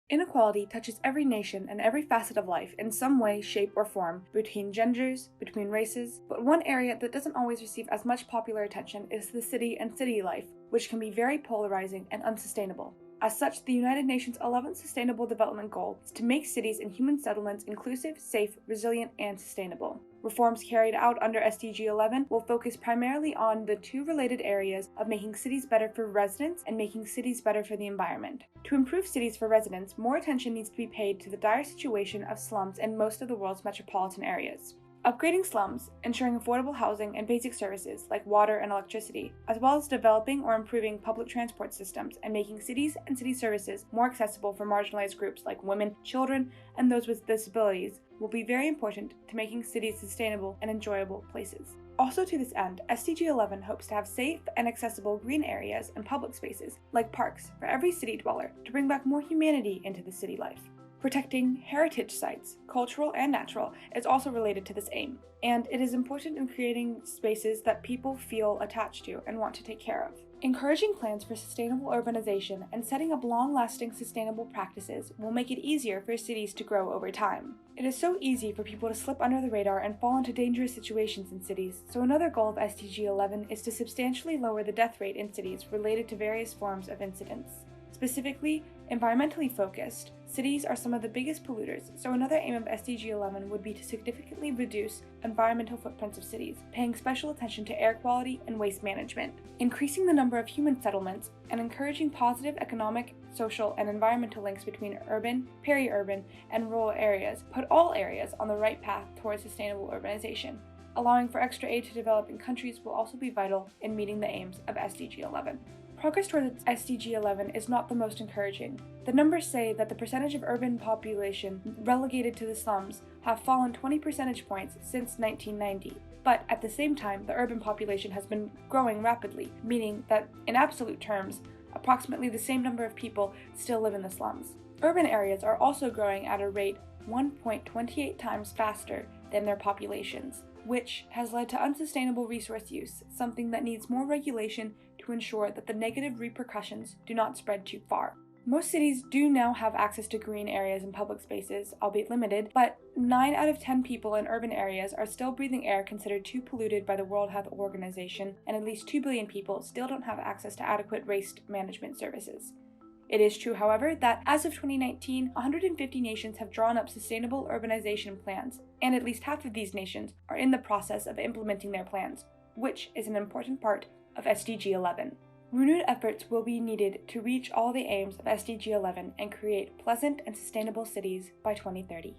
Inequality touches every nation and every facet of life in some way, shape, or form, between genders, between races, but one area that doesn't always receive as much popular attention is the city and city life, which can be very polarizing and unsustainable. As such, the United Nations 11th Sustainable Development Goal is to make cities and human settlements inclusive, safe, resilient, and sustainable. Reforms carried out under SDG 11 will focus primarily on the two related areas of making cities better for residents and making cities better for the environment. To improve cities for residents, more attention needs to be paid to the dire situation of slums in most of the world's metropolitan areas. Upgrading slums, ensuring affordable housing and basic services like water and electricity, as well as developing or improving public transport systems and making cities and city services more accessible for marginalized groups like women, children, and those with disabilities will be very important to making cities sustainable and enjoyable places. Also to this end, SDG 11 hopes to have safe and accessible green areas and public spaces, like parks, for every city dweller to bring back more humanity into the city life. Protecting heritage sites, cultural and natural, is also related to this aim, and it is important in creating spaces that people feel attached to and want to take care of. Encouraging plans for sustainable urbanization and setting up long-lasting sustainable practices will make it easier for cities to grow over time. It is so easy for people to slip under the radar and fall into dangerous situations in cities, so another goal of SDG 11 is to substantially lower the death rate in cities related to various forms of incidents. Specifically, environmentally focused, cities are some of the biggest polluters, so another aim of SDG 11 would be to significantly reduce environmental footprints of cities, paying special attention to air quality and waste management. Increasing the number of human settlements and encouraging positive economic, social, and environmental links between urban, peri-urban, and rural areas put all areas on the right path towards sustainable urbanization. Allowing for extra aid to developing countries will also be vital in meeting the aims of SDG 11. Progress towards SDG 11 is not the most encouraging. The numbers say that the percentage of urban population relegated to the slums have fallen 20 percentage points since 1990. But at the same time, the urban population has been growing rapidly, meaning that in absolute terms, approximately the same number of people still live in the slums. Urban areas are also growing at a rate 1.28 times faster than their populations, which has led to unsustainable resource use, something that needs more regulation to ensure that the negative repercussions do not spread too far. Most cities do now have access to green areas and public spaces, albeit limited, but 9 out of 10 people in urban areas are still breathing air considered too polluted by the World Health Organization, and at least 2 billion people still don't have access to adequate waste management services. It is true, however, that as of 2019, 150 nations have drawn up sustainable urbanization plans, and at least half of these nations are in the process of implementing their plans, which is an important part of SDG 11. Renewed efforts will be needed to reach all the aims of SDG 11 and create pleasant and sustainable cities by 2030.